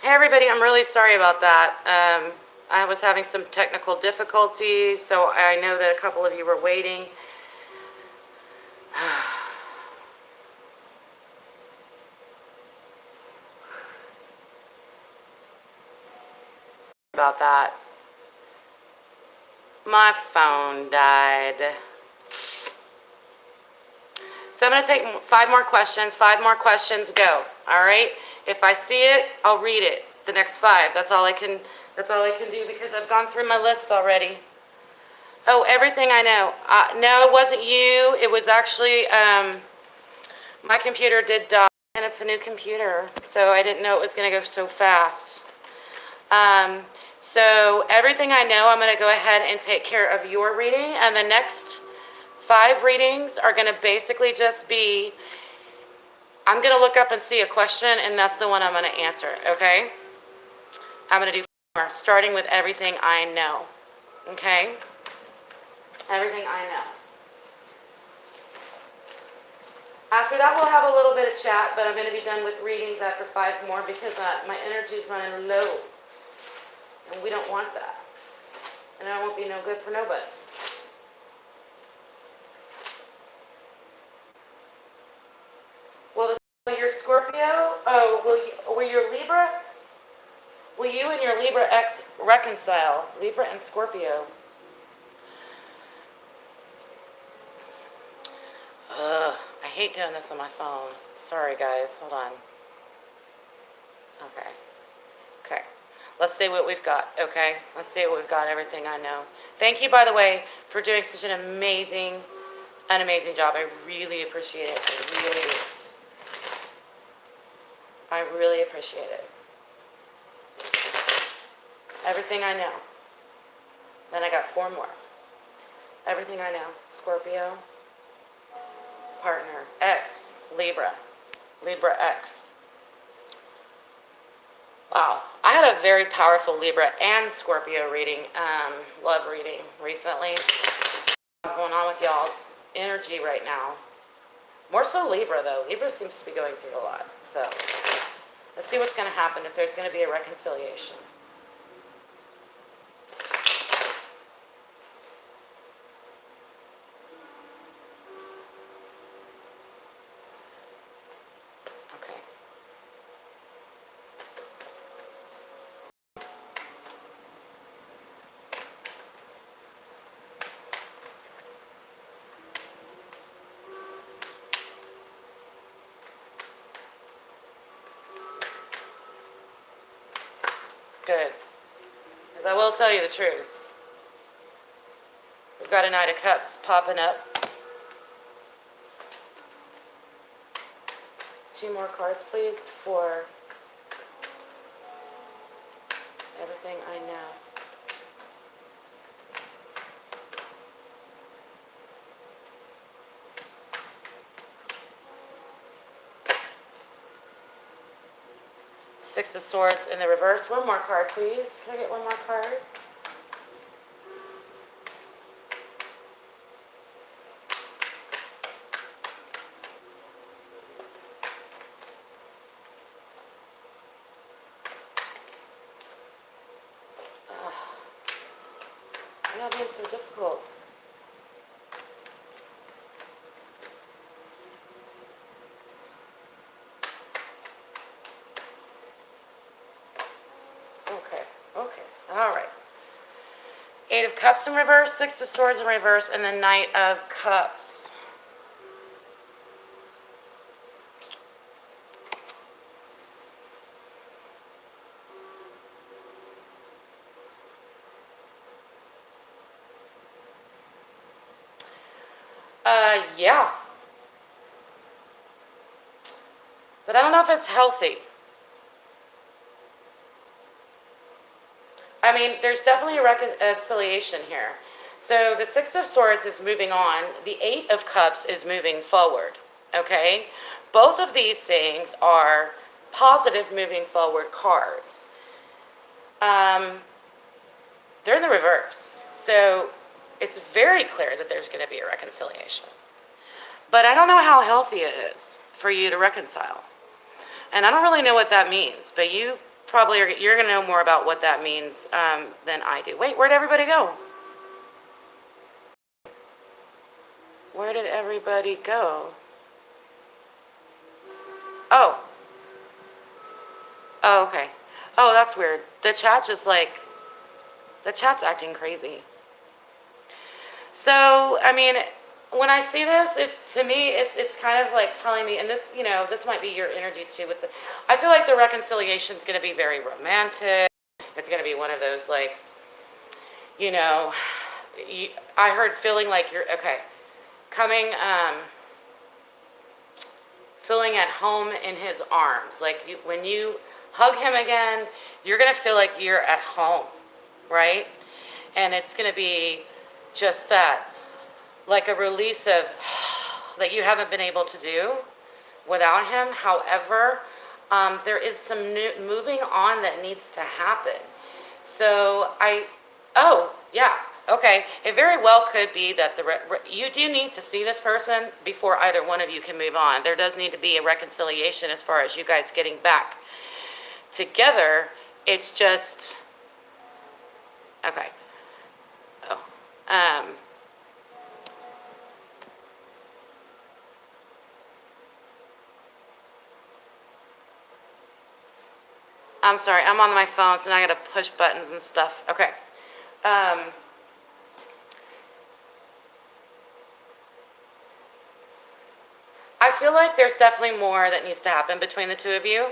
Hey everybody, I'm really sorry about that. I was having some technical difficulties, so I know that a couple of you were waiting. About that. My phone died. So I'm going to take 5 more questions, go. All right? If I see it, I'll read it. The next 5. That's all I can do because I've gone through my list already. Oh, everything I know. No, it wasn't you. It was actually my computer did die, and it's a new computer, so I didn't know it was going to go so fast. So everything I know, I'm going to go ahead and take care of your reading, and the next 5 readings are going to basically just be, I'm going to look up and see a question, and that's the one I'm going to answer, okay? I'm going to do 4, starting with everything I know, okay? Everything I know. After that, we'll have a little bit of chat, but I'm going to be done with readings after 5 more because my energy is running low. And we don't want that. And I won't be no good for nobody. Will your Scorpio, will your Libra, will you and your Libra ex reconcile? Libra and Scorpio. I hate doing this on my phone. Sorry guys, hold on. Okay. Let's see what we've got, okay? Let's see what we've got, everything I know. Thank you, by the way, for doing such an amazing job. I really appreciate it. I really appreciate it. Everything I know. Then I got 4 more. Everything I know. Scorpio, partner, ex, Libra, Libra ex. Wow, I had a very powerful Libra and Scorpio reading, love reading recently. What's going on with y'all's energy right now? More so Libra though. Libra seems to be going through a lot. So let's see what's going to happen, if there's going to be a reconciliation. Good. Because I will tell you the truth. We've got a Knight of Cups popping up. 2 more cards, please, for everything I know. Six of Swords in the reverse. 1 more card, please. Can I get 1 more card? You're not being so difficult. Okay. All right. 8 of Cups in reverse, 6 of Swords in reverse, and the Knight of Cups. Yeah. But I don't know if it's healthy. I mean, there's definitely a reconciliation here. So the 6 of Swords is moving on. The 8 of Cups is moving forward, okay? Both of these things are positive moving forward cards. They're in the reverse. So it's very clear that there's going to be a reconciliation. But I don't know how healthy it is for you to reconcile. And I don't really know what that means, but you probably you're going to know more about what that means than I do. Wait, where'd everybody go? Where did everybody go? Oh. Oh, okay. Oh, that's weird. The chat just like, the chat's acting crazy. So, I mean, when I see this, to me, it's kind of like telling me, and this, you know, this might be your energy too. With the, I feel like the reconciliation is going to be very romantic. It's going to be one of those like, you know, I heard feeling like you're okay, coming, feeling at home in his arms. Like when you hug him again, you're going to feel like you're at home, right? And it's going to be just that, like a release of that you haven't been able to do without him. However, there is some new moving on that needs to happen. So oh yeah, okay. It very well could be that you do need to see this person before either one of you can move on. There does need to be a reconciliation as far as you guys getting back together. It's just, okay. Oh, I'm sorry, I'm on my phone, so now I gotta push buttons and stuff. Okay. I feel like there's definitely more that needs to happen between the two of you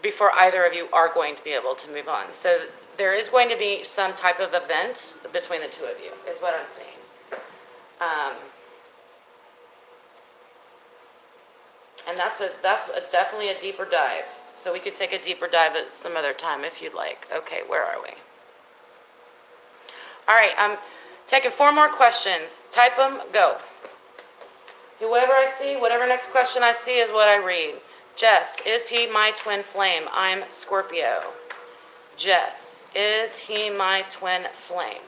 before either of you are going to be able to move on. So there is going to be some type of event between the two of you, is what I'm seeing. And that's definitely a deeper dive. So we could take a deeper dive at some other time if you'd like. Okay, where are we? All right, I'm taking 4 more questions. Type them, go. Whoever I see, whatever next question I see is what I read. Jess, is he my twin flame? I'm Scorpio. Jess, is he my twin flame?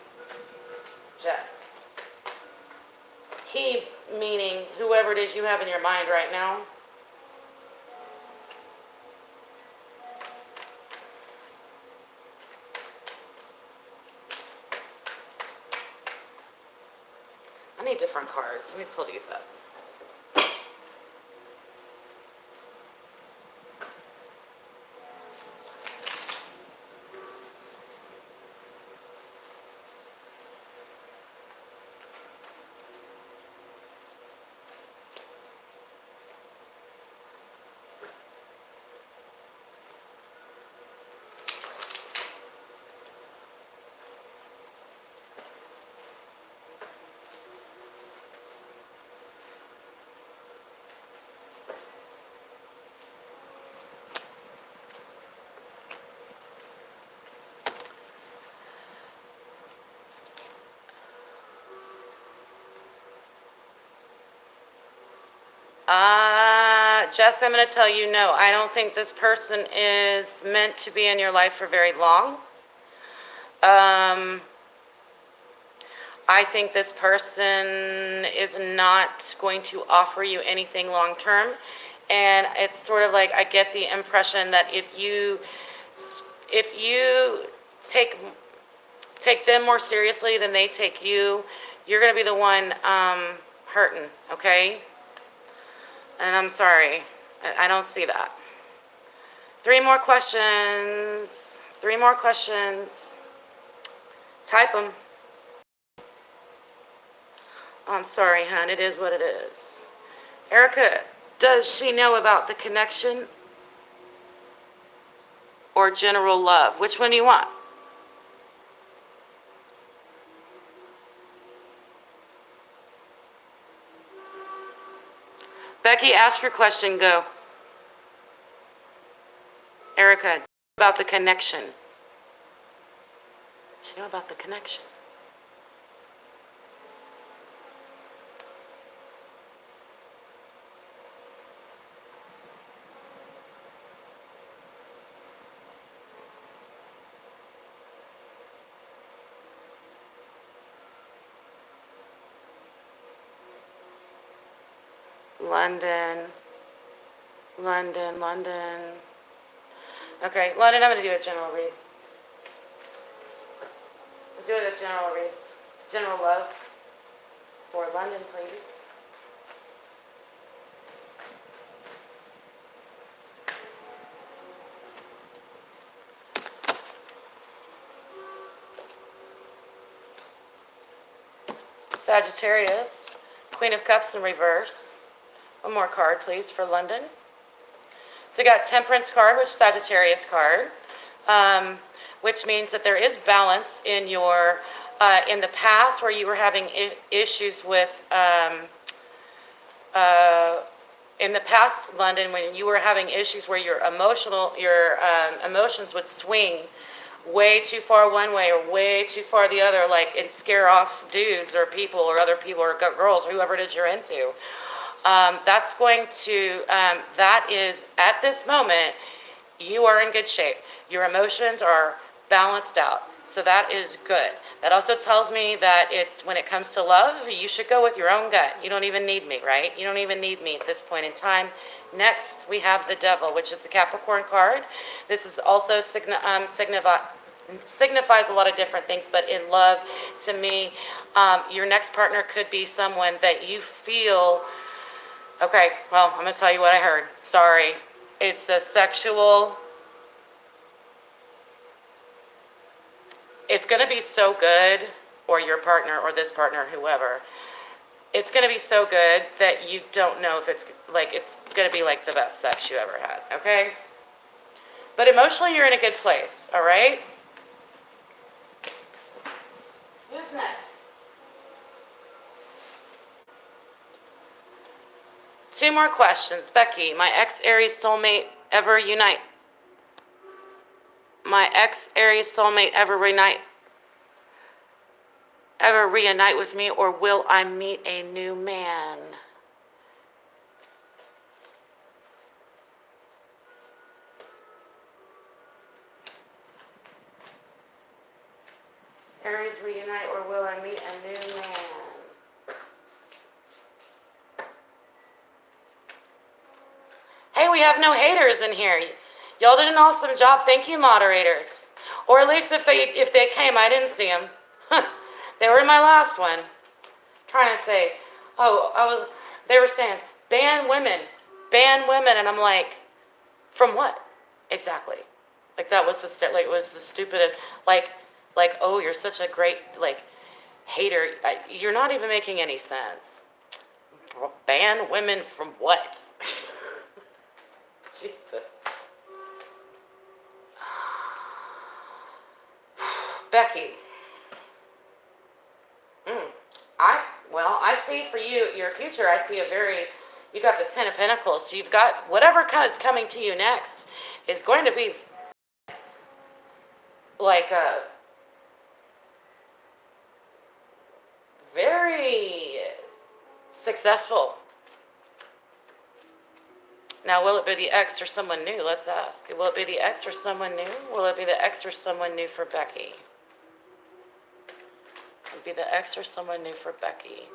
Jess. He, meaning whoever it is you have in your mind right now. I need different cards. Let me pull these up. Jess, I'm going to tell you no. I don't think this person is meant to be in your life for very long. I think this person is not going to offer you anything long term. And it's sort of like I get the impression that if you take them more seriously than they take you, you're going to be the one hurting, okay? And I'm sorry, I don't see that. 3 more questions. 3 more questions. Type them. I'm sorry, hon. It is what it is. Erica, does she know about the connection or general love? Which one do you want? Becky, ask your question. Go. Erica, about the connection. She know about the connection. London, London, London. Okay, London, I'm going to do a general read. Do it a general read. General love for London, please. Sagittarius, Queen of Cups in reverse. One more card, please, for London. So we got Temperance card, which is Sagittarius card, which means that there is balance in your, in the past where you were having issues with, in the past, London, when you were having issues where your emotions would swing way too far one way or way too far the other, like, and scare off dudes or people or other people or girls or whoever it is you're into. That's going to, that is, at this moment, you are in good shape. Your emotions are balanced out. So that is good. That also tells me that it's, when it comes to love, you should go with your own gut. You don't even need me, right? You don't even need me at this point in time. Next, we have the Devil, which is the Capricorn card. This is also signifies a lot of different things, but in love, to me, your next partner could be someone that you feel, okay, well, I'm going to tell you what I heard. Sorry. It's a sexual, it's going to be so good, or your partner, or this partner, whoever, it's going to be so good that you don't know if it's going to be like the best sex you ever had, okay? But emotionally, you're in a good place, all right? Who's next? Two more questions. Becky, my ex-Aries soulmate ever unite? My ex-Aries soulmate ever reunite with me, or will I meet a new man? Aries reunite, or will I meet a new man? Hey, we have no haters in here. Y'all did an awesome job. Thank you, moderators. Or at least if they came, I didn't see them. They were in my last one. Trying to say, they were saying, ban women, and I'm like, from what? Exactly. Like, that was it was the stupidest, oh, you're such a great, hater. You're not even making any sense. Ban women from what? Jesus. Becky. I see for you, your future, I see you got the Ten of Pentacles. So you've got whatever is coming to you next is going to be like a very successful. Now, will it be the ex or someone new? Let's ask. Will it be the ex or someone new? Will it be the ex or someone new for Becky? Will it be the ex or someone new for Becky?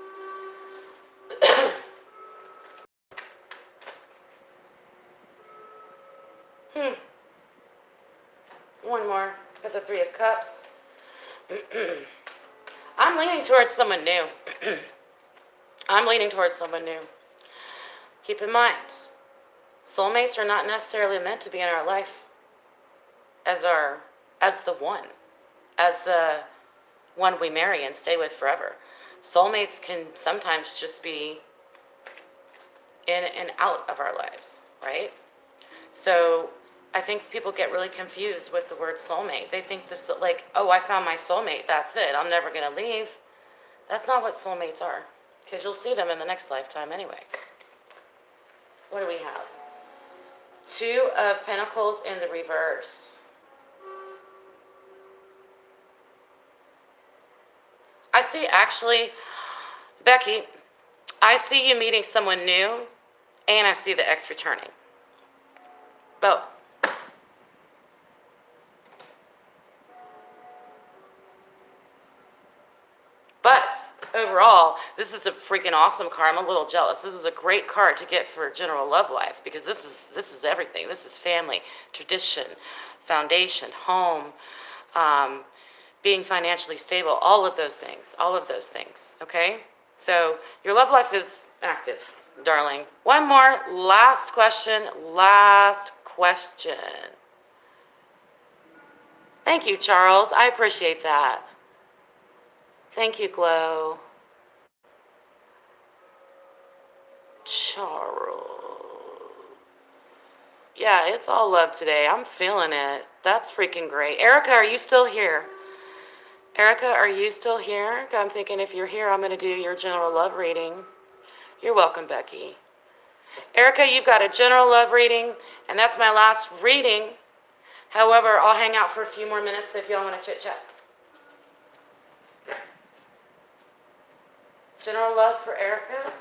One more. Got the Three of Cups. I'm leaning towards someone new. I'm leaning towards someone new. Keep in mind, soulmates are not necessarily meant to be in our life as the one we marry and stay with forever. Soulmates can sometimes just be in and out of our lives, right? So I think people get really confused with the word soulmate. They think this, oh, I found my soulmate, that's it, I'm never going to leave. That's not what soulmates are, because you'll see them in the next lifetime anyway. What do we have? Two of Pentacles in the reverse. I see, actually, Becky, I see you meeting someone new, and I see the ex returning. Both. But, overall, this is a freaking awesome card. I'm a little jealous. This is a great card to get for general love life, because this is everything. This is family, tradition, foundation, home, being financially stable, all of those things, okay? So your love life is active, darling. One more, last question. Thank you, Charles. I appreciate that. Thank you, Glow. Charles. Yeah, it's all love today. I'm feeling it. That's freaking great. Erica, are you still here? I'm thinking if you're here, I'm going to do your general love reading. You're welcome, Becky. Erica, you've got a general love reading, and that's my last reading. However, I'll hang out for a few more minutes if y'all want to chit-chat. General love for Erica.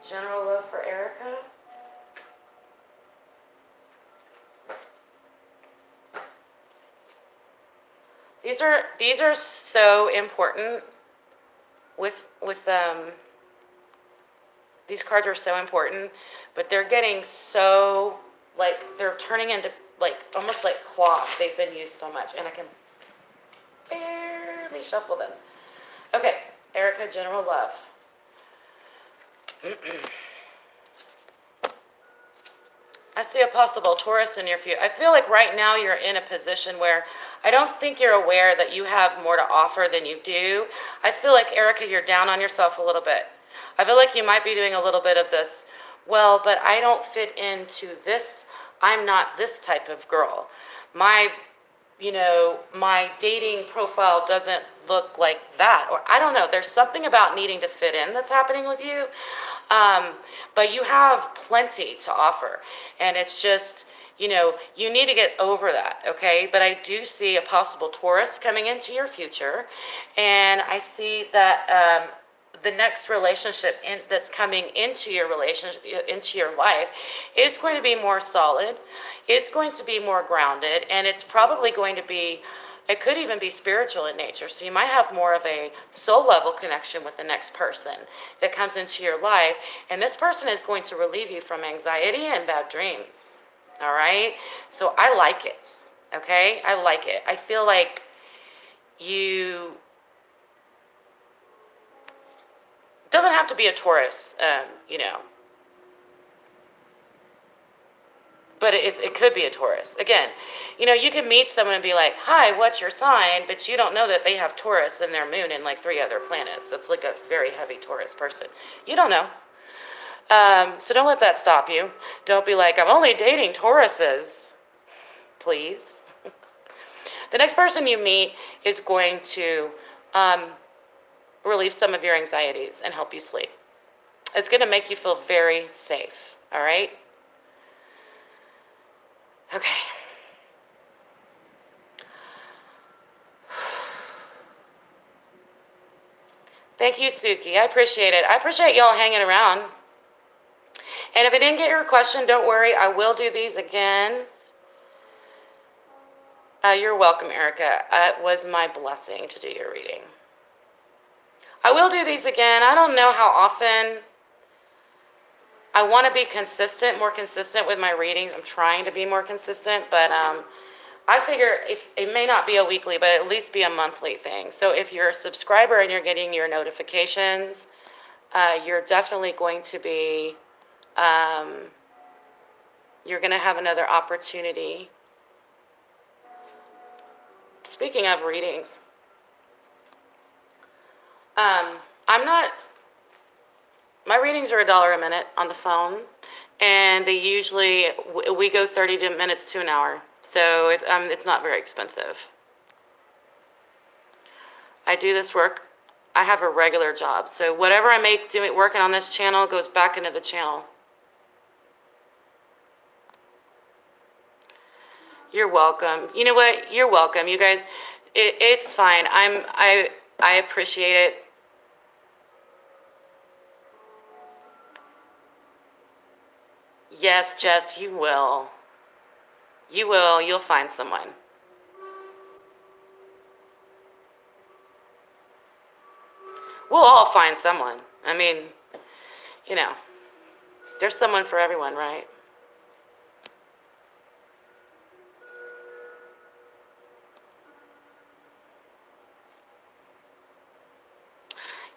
General love for Erica. These are so important with these cards are so important, but they're getting so, like, they're turning into, like, almost like cloth. They've been used so much, and I can barely shuffle them. Okay, Erica, general love. I see a possible Taurus in your future. I feel like right now you're in a position where I don't think you're aware that you have more to offer than you do. I feel like, Erica, you're down on yourself a little bit. I feel like you might be doing a little bit of this, well, but I don't fit into this. I'm not this type of girl. My dating profile doesn't look like that. Or I don't know. There's something about needing to fit in that's happening with you. But you have plenty to offer. And it's just, you need to get over that, okay? But I do see a possible Taurus coming into your future. And I see that the next relationship that's coming into your life is going to be more solid, is going to be more grounded, and it's probably going to be, it could even be spiritual in nature. So you might have more of a soul level connection with the next person that comes into your life. And this person is going to relieve you from anxiety and bad dreams. All right? So I like it. Okay? I like it. I feel like you, doesn't have to be a Taurus, but it could be a Taurus. Again, you can meet someone and be like, hi, what's your sign? But you don't know that they have Taurus in their moon and like 3 other planets. That's like a very heavy Taurus person. You don't know. So don't let that stop you. Don't be like, I'm only dating Tauruses. Please. The next person you meet is going to relieve some of your anxieties and help you sleep. It's going to make you feel very safe. All right? Okay. Thank you, Suki. I appreciate it. I appreciate y'all hanging around. And if I didn't get your question, don't worry. I will do these again. You're welcome, Erica. It was my blessing to do your reading. I will do these again. I don't know how often. I want to be more consistent with my readings. I'm trying to be more consistent, but I figure if it may not be a weekly, but at least be a monthly thing. So if you're a subscriber and you're getting your notifications, you're definitely going to be, you're going to have another opportunity. Speaking of readings, my readings are $1 a minute on the phone, and we go 30 minutes to an hour, so it's not very expensive. I do this work. I have a regular job, so whatever I make working on this channel goes back into the channel. You're welcome. You know what? You're welcome, you guys. It's fine. I appreciate it. Yes, Jess, you will. You will. You'll find someone. We'll all find someone. I mean, you know, there's someone for everyone, right?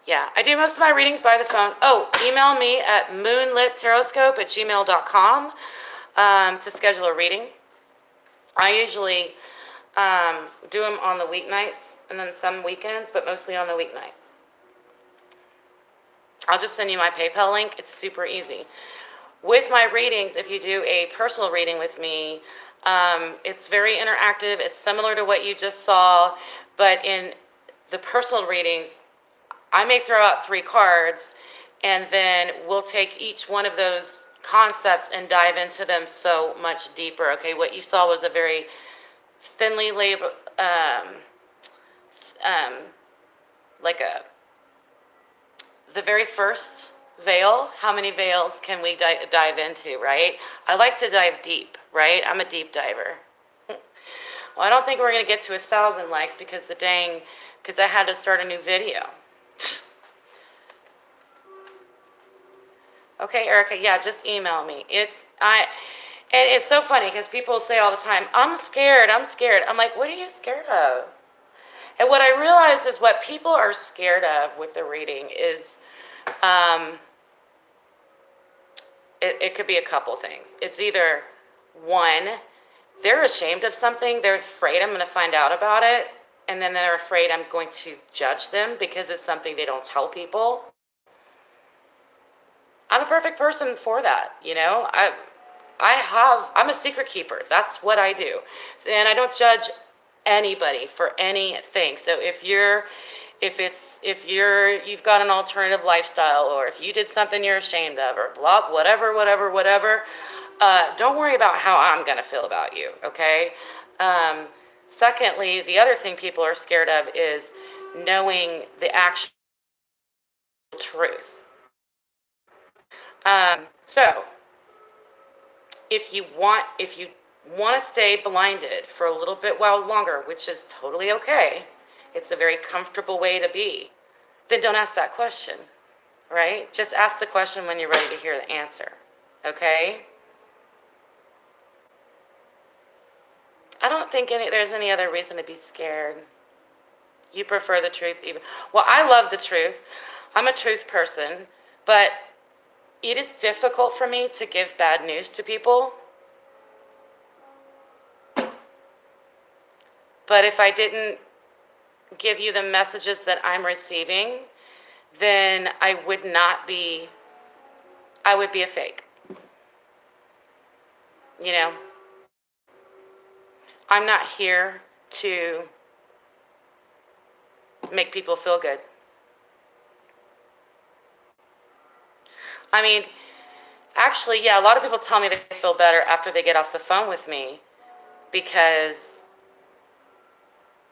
Yeah, I do most of my readings by the phone. Oh, email me at moonlittarotscope@gmail.com to schedule a reading. I usually do them on the weeknights and then some weekends, but mostly on the weeknights. I'll just send you my PayPal link. It's super easy. With my readings, if you do a personal reading with me, it's very interactive. It's similar to what you just saw, but in the personal readings, I may throw out 3 cards, and then we'll take each one of those concepts and dive into them so much deeper. Okay, what you saw was a very thinly labeled, like the very first veil. How many veils can we dive into, right? I like to dive deep, right? I'm a deep diver. Well, I don't think we're going to get to 1,000 likes because I had to start a new video. Okay, Erica, yeah, just email me. And it's so funny because people say all the time, I'm scared. I'm like, what are you scared of? And what I realize is what people are scared of with the reading is, it could be a couple things. It's either, one, they're ashamed of something. They're afraid I'm going to find out about it. And then they're afraid I'm going to judge them because it's something they don't tell people. I'm a perfect person for that, you know. I'm a secret keeper. That's what I do. And I don't judge anybody for anything. So if you've got an alternative lifestyle, or if you did something you're ashamed of, or blah, whatever, don't worry about how I'm going to feel about you, okay? Secondly, the other thing people are scared of is knowing the actual truth. So if you want to stay blinded for a little bit while longer, which is totally okay, it's a very comfortable way to be, then don't ask that question, right? Just ask the question when you're ready to hear the answer, okay? I don't think there's any other reason to be scared. You prefer the truth even. Well, I love the truth. I'm a truth person, but it is difficult for me to give bad news to people. But if I didn't give you the messages that I'm receiving, then I would be a fake. You know? I'm not here to make people feel good. I mean, actually, yeah, a lot of people tell me they feel better after they get off the phone with me because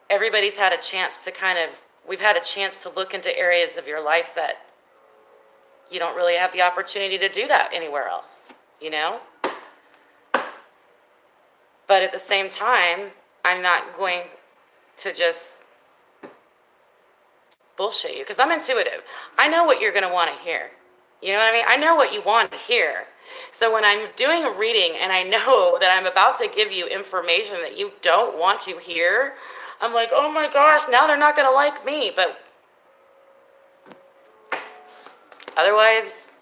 everybody's had a chance to we've had a chance to look into areas of your life that you don't really have the opportunity to do that anywhere else, you know? But at the same time, I'm not going to just bullshit you because I'm intuitive. I know what you're going to want to hear. You know what I mean? I know what you want to hear. So when I'm doing a reading and I know that I'm about to give you information that you don't want to hear, I'm like, oh my gosh, now they're not going to like me. But otherwise,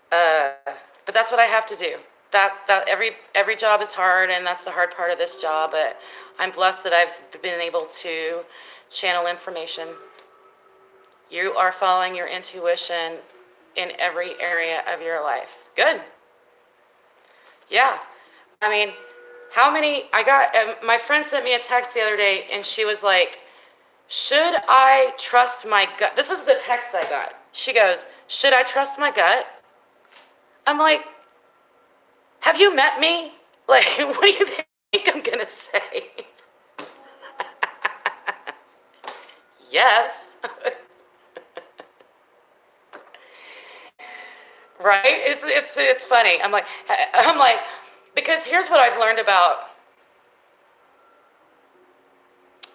but that's what I have to do. That every job is hard, and that's the hard part of this job. But I'm blessed that I've been able to channel information. You are following your intuition in every area of your life. Good. Yeah. I mean, my friend sent me a text the other day and she was like, should I trust my gut? This is the text I got. She goes, should I trust my gut? I'm like, have you met me? Like, what do you think I'm going to say? Yes. Right? It's funny. I'm like, because here's what I've learned about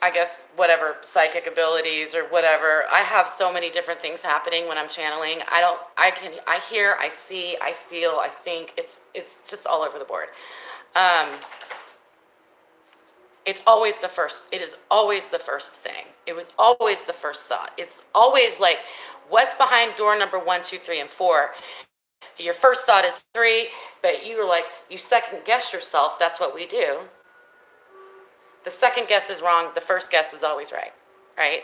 I guess, whatever, psychic abilities or whatever. I have so many different things happening when I'm channeling. I hear, I see, I feel, I think. It's just all over the board. It's always the first, it is always the first thing. It was always the first thought. It's always like, what's behind door number 1, 2, 3, and 4? Your first thought is 3, but you're like, you second guess yourself. That's what we do. The second guess is wrong. The first guess is always right, right?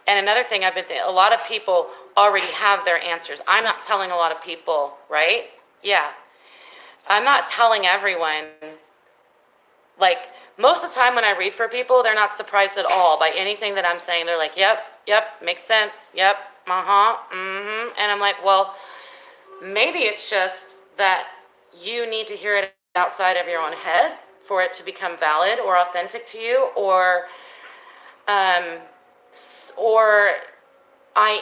And another thing I've been thinking, a lot of people already have their answers. I'm not telling a lot of people, right? Yeah. I'm not telling everyone, like, most of the time when I read for people, they're not surprised at all by anything that I'm saying. They're like, yep, makes sense. Yep, and I'm like, well, maybe it's just that you need to hear it outside of your own head for it to become valid or authentic to you, or I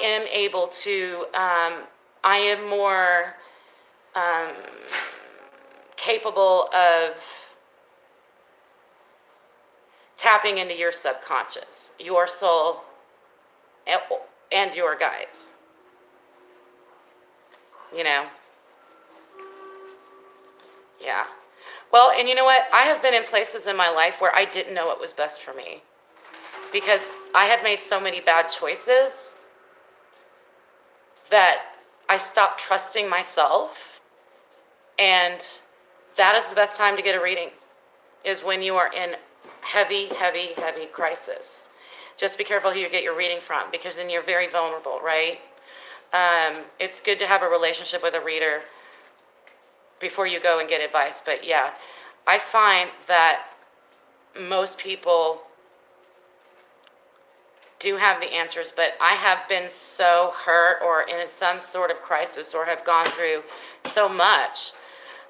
am able to, I am more capable of tapping into your subconscious, your soul, and your guides. You know? Yeah. Well, and you know what? I have been in places in my life where I didn't know what was best for me because I had made so many bad choices that I stopped trusting myself. And that is the best time to get a reading, is when you are in heavy crisis. Just be careful who you get your reading from, because then you're very vulnerable, right? It's good to have a relationship with a reader before you go and get advice. But yeah, I find that most people do have the answers, but I have been so hurt or in some sort of crisis or have gone through so much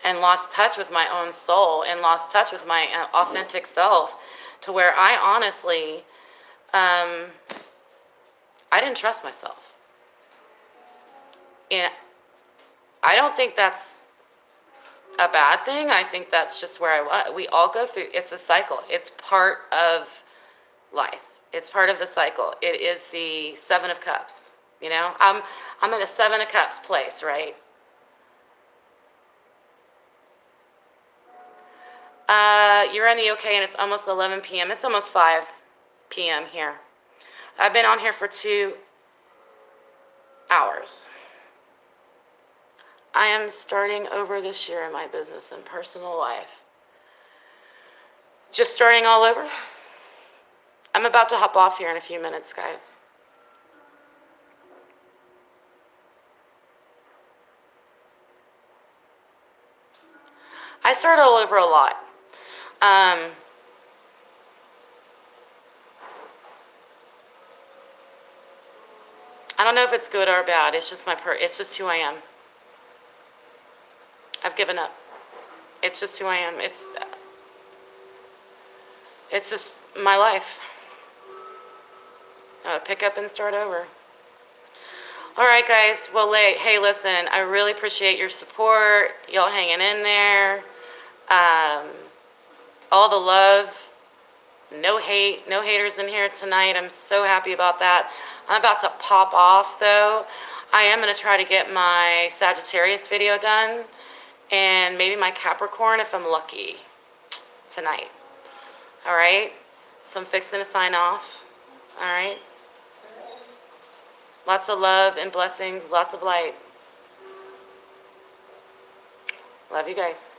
and lost touch with my own soul and lost touch with my authentic self, to where I honestly, I didn't trust myself. And I don't think that's a bad thing. I think that's just where I was. We all go through, it's a cycle. It's part of life. It's part of the cycle. It is the 7 of Cups, you know? I'm in a 7 of Cups place, right? You're in the OK, and it's almost 11 p.m. It's almost 5 p.m. here. I've been on here for 2 hours. I am starting over this year in my business and personal life. Just starting all over. I'm about to hop off here in a few minutes, guys. I start all over a lot. I don't know if it's good or bad. It's just it's just who I am. I've given up. It's just who I am. It's just my life. Pick up and start over. All right, guys. Well, hey, listen, I really appreciate your support. Y'all hanging in there. All the love. No hate. No haters in here tonight. I'm so happy about that. I'm about to pop off, though. I am going to try to get my Sagittarius video done, and maybe my Capricorn if I'm lucky tonight. All right? So I'm fixing to sign off. All right? Lots of love and blessings. Lots of light. Love you guys.